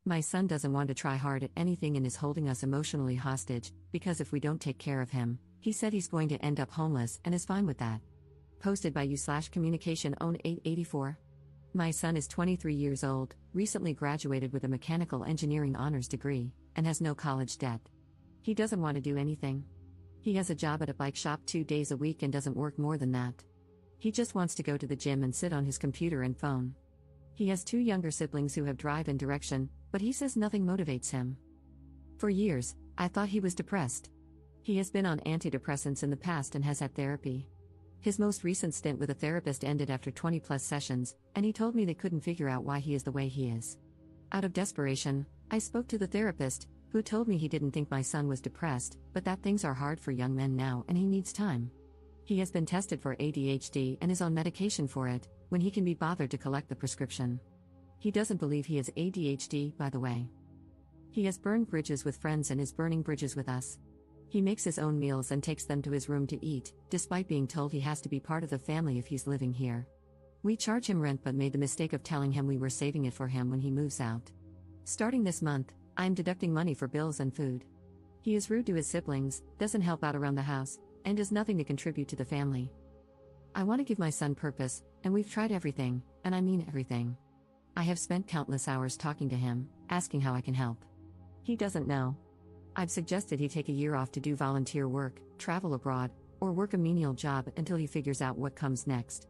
My son doesn't want to try hard at anything and is holding us emotionally hostage, because if we don't take care of him, he said he's going to end up homeless and is fine with that. Posted by you/communication own 884. My son is 23 years old, recently graduated with a mechanical engineering honors degree, and has no college debt. He doesn't want to do anything. He has a job at a bike shop 2 days a week and doesn't work more than that. He just wants to go to the gym and sit on his computer and phone. He has 2 younger siblings who have drive and direction, but he says nothing motivates him. For years, I thought he was depressed. He has been on antidepressants in the past and has had therapy. His most recent stint with a therapist ended after 20+ sessions, and he told me they couldn't figure out why he is the way he is. Out of desperation, I spoke to the therapist, who told me he didn't think my son was depressed, but that things are hard for young men now and he needs time. He has been tested for ADHD and is on medication for it, when he can be bothered to collect the prescription. He doesn't believe he has ADHD, by the way. He has burned bridges with friends and is burning bridges with us. He makes his own meals and takes them to his room to eat, despite being told he has to be part of the family if he's living here. We charge him rent but made the mistake of telling him we were saving it for him when he moves out. Starting this month, I'm deducting money for bills and food. He is rude to his siblings, doesn't help out around the house, and does nothing to contribute to the family. I want to give my son purpose, and we've tried everything, and I mean everything. I have spent countless hours talking to him, asking how I can help. He doesn't know. I've suggested he take a year off to do volunteer work, travel abroad, or work a menial job until he figures out what comes next.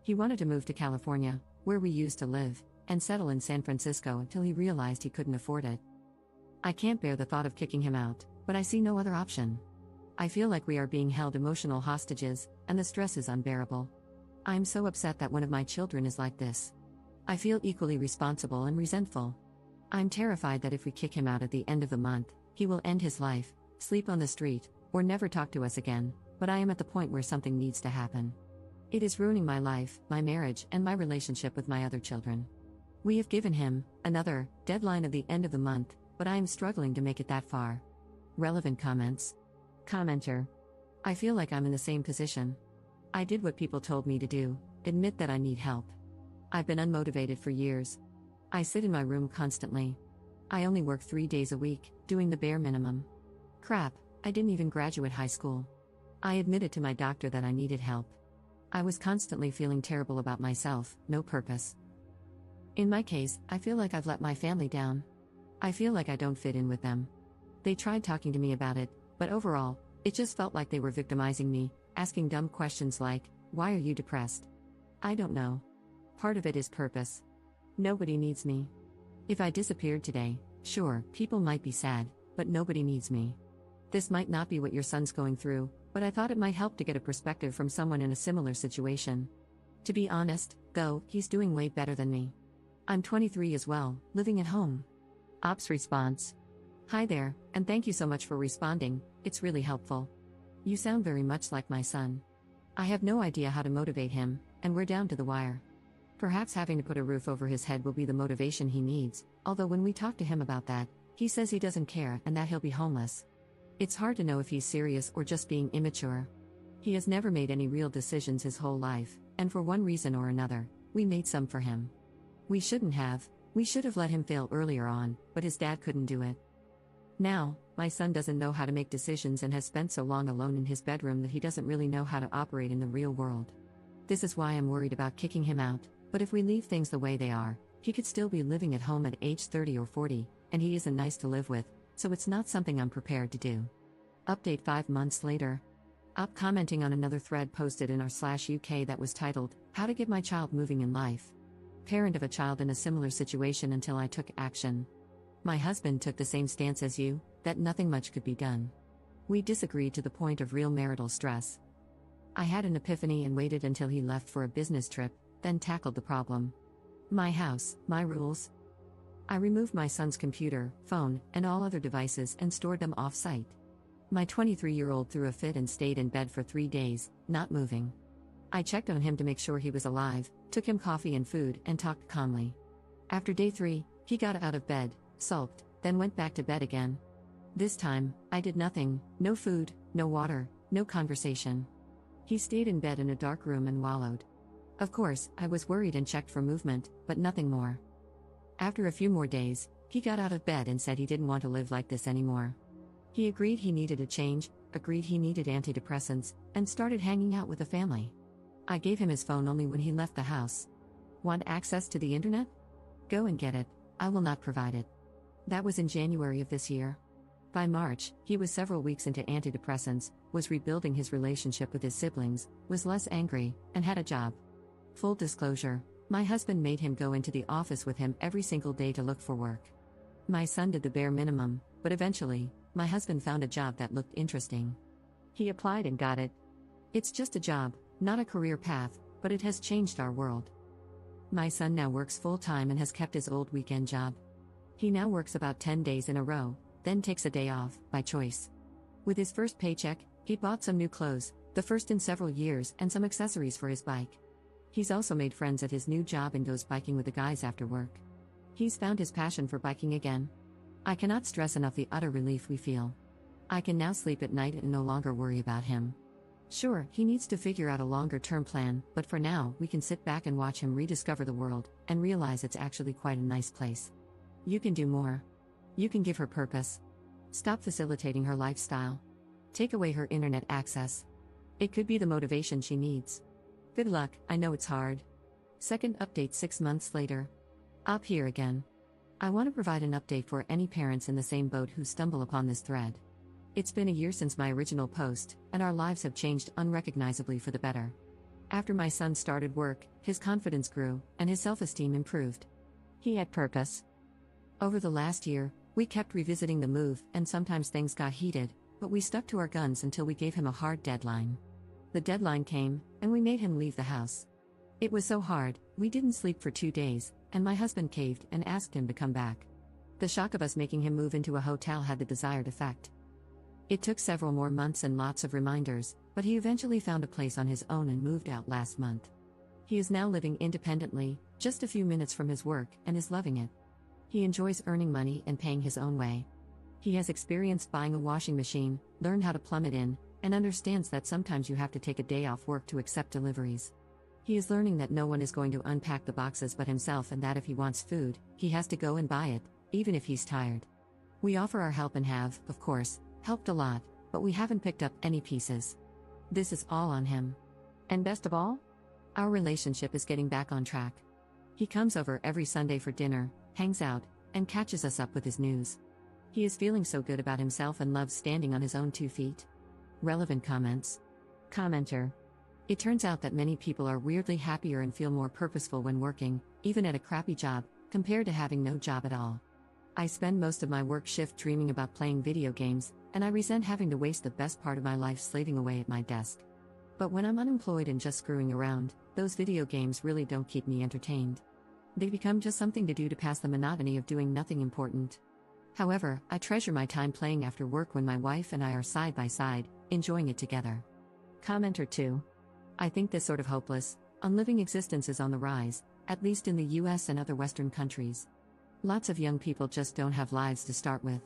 He wanted to move to California, where we used to live, and settle in San Francisco until he realized he couldn't afford it. I can't bear the thought of kicking him out, but I see no other option. I feel like we are being held emotional hostages, and the stress is unbearable. I am so upset that one of my children is like this. I feel equally responsible and resentful. I'm terrified that if we kick him out at the end of the month, he will end his life, sleep on the street, or never talk to us again, but I am at the point where something needs to happen. It is ruining my life, my marriage, and my relationship with my other children. We have given him another deadline of the end of the month, but I am struggling to make it that far. Relevant comments. Commenter. I feel like I'm in the same position. I did what people told me to do, admit that I need help. I've been unmotivated for years. I sit in my room constantly. I only work 3 days a week, doing the bare minimum. Crap, I didn't even graduate high school. I admitted to my doctor that I needed help. I was constantly feeling terrible about myself, no purpose. In my case, I feel like I've let my family down. I feel like I don't fit in with them. They tried talking to me about it, but overall, it just felt like they were victimizing me, asking dumb questions like, "Why are you depressed?" I don't know. Part of it is purpose. Nobody needs me. If I disappeared today, sure, people might be sad, but nobody needs me. This might not be what your son's going through, but I thought it might help to get a perspective from someone in a similar situation. To be honest, though, he's doing way better than me. I'm 23 as well, living at home. Ops response. Hi there, and thank you so much for responding, it's really helpful. You sound very much like my son. I have no idea how to motivate him, and we're down to the wire. Perhaps having to put a roof over his head will be the motivation he needs, although when we talk to him about that, he says he doesn't care and that he'll be homeless. It's hard to know if he's serious or just being immature. He has never made any real decisions his whole life, and for one reason or another, we made some for him. We shouldn't have. We should have let him fail earlier on, but his dad couldn't do it. Now, my son doesn't know how to make decisions and has spent so long alone in his bedroom that he doesn't really know how to operate in the real world. This is why I'm worried about kicking him out, but if we leave things the way they are, he could still be living at home at age 30 or 40, and he isn't nice to live with, so it's not something I'm prepared to do. Update 5 months later. Op commenting on another thread posted in r/UK that was titled, "How to Get My Child Moving in Life." Parent of a child in a similar situation until I took action. My husband took the same stance as you, that nothing much could be done. We disagreed to the point of real marital stress. I had an epiphany and waited until he left for a business trip, then tackled the problem. My house, my rules. I removed my son's computer, phone, and all other devices and stored them off-site. My 23-year-old threw a fit and stayed in bed for 3 days, not moving. I checked on him to make sure he was alive, took him coffee and food, and talked calmly. After day 3, he got out of bed, sulked, then went back to bed again. This time, I did nothing, no food, no water, no conversation. He stayed in bed in a dark room and wallowed. Of course, I was worried and checked for movement, but nothing more. After a few more days, He got out of bed and said he didn't want to live like this anymore. He agreed he needed a change, agreed he needed antidepressants, and started hanging out with the family. I gave him his phone only when he left the house. Want access to the internet? Go and get it, I will not provide it. That was in January of this year. By March, he was several weeks into antidepressants, was rebuilding his relationship with his siblings, was less angry, and had a job. Full disclosure, my husband made him go into the office with him every single day to look for work. My son did the bare minimum, but eventually, my husband found a job that looked interesting. He applied and got it. It's just a job, not a career path, but it has changed our world. My son now works full-time and has kept his old weekend job. He now works about 10 days in a row, then takes a day off, by choice. With his first paycheck, he bought some new clothes, the first in several years, and some accessories for his bike. He's also made friends at his new job and goes biking with the guys after work. He's found his passion for biking again. I cannot stress enough the utter relief we feel. I can now sleep at night and no longer worry about him. Sure, he needs to figure out a longer-term plan, but for now, we can sit back and watch him rediscover the world, and realize it's actually quite a nice place. You can do more. You can give her purpose. Stop facilitating her lifestyle. Take away her internet access. It could be the motivation she needs. Good luck, I know it's hard. Second update 6 months later. Up here again. I want to provide an update for any parents in the same boat who stumble upon this thread. It's been a year since my original post, and our lives have changed unrecognizably for the better. After my son started work, his confidence grew, and his self-esteem improved. He had purpose. Over the last year, we kept revisiting the move, and sometimes things got heated, but we stuck to our guns until we gave him a hard deadline. The deadline came, and we made him leave the house. It was so hard, we didn't sleep for 2 days, and my husband caved and asked him to come back. The shock of us making him move into a hotel had the desired effect. It took several more months and lots of reminders, but he eventually found a place on his own and moved out last month. He is now living independently, just a few minutes from his work, and is loving it. He enjoys earning money and paying his own way. He has experience buying a washing machine, learned how to plumb it in, and understands that sometimes you have to take a day off work to accept deliveries. He is learning that no one is going to unpack the boxes but himself, and that if he wants food, he has to go and buy it, even if he's tired. We offer our help and have, of course, helped a lot, but we haven't picked up any pieces. This is all on him. And best of all, our relationship is getting back on track. He comes over every Sunday for dinner, hangs out, and catches us up with his news. He is feeling so good about himself and loves standing on his own 2 feet. Relevant comments. Commenter. It turns out that many people are weirdly happier and feel more purposeful when working, even at a crappy job, compared to having no job at all. I spend most of my work shift dreaming about playing video games, and I resent having to waste the best part of my life slaving away at my desk. But when I'm unemployed and just screwing around, those video games really don't keep me entertained. They become just something to do to pass the monotony of doing nothing important. However, I treasure my time playing after work when my wife and I are side by side, enjoying it together. Commenter 2. I think this sort of hopeless, unliving existence is on the rise, at least in the US and other Western countries. Lots of young people just don't have lives to start with.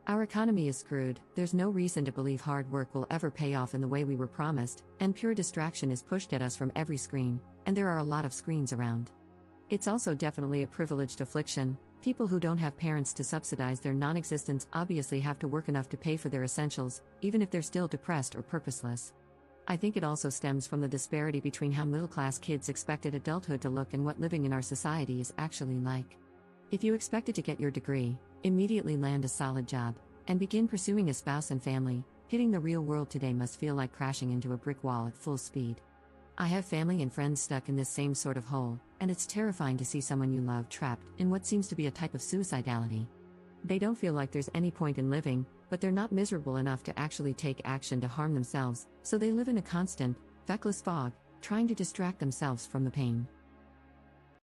Our economy is screwed, there's no reason to believe hard work will ever pay off in the way we were promised, and pure distraction is pushed at us from every screen, and there are a lot of screens around. It's also definitely a privileged affliction. People who don't have parents to subsidize their non-existence obviously have to work enough to pay for their essentials, even if they're still depressed or purposeless. I think it also stems from the disparity between how middle-class kids expected adulthood to look and what living in our society is actually like. If you expected to get your degree, immediately land a solid job, and begin pursuing a spouse and family, hitting the real world today must feel like crashing into a brick wall at full speed. I have family and friends stuck in this same sort of hole, and it's terrifying to see someone you love trapped in what seems to be a type of suicidality. They don't feel like there's any point in living, but they're not miserable enough to actually take action to harm themselves, so they live in a constant, feckless fog, trying to distract themselves from the pain.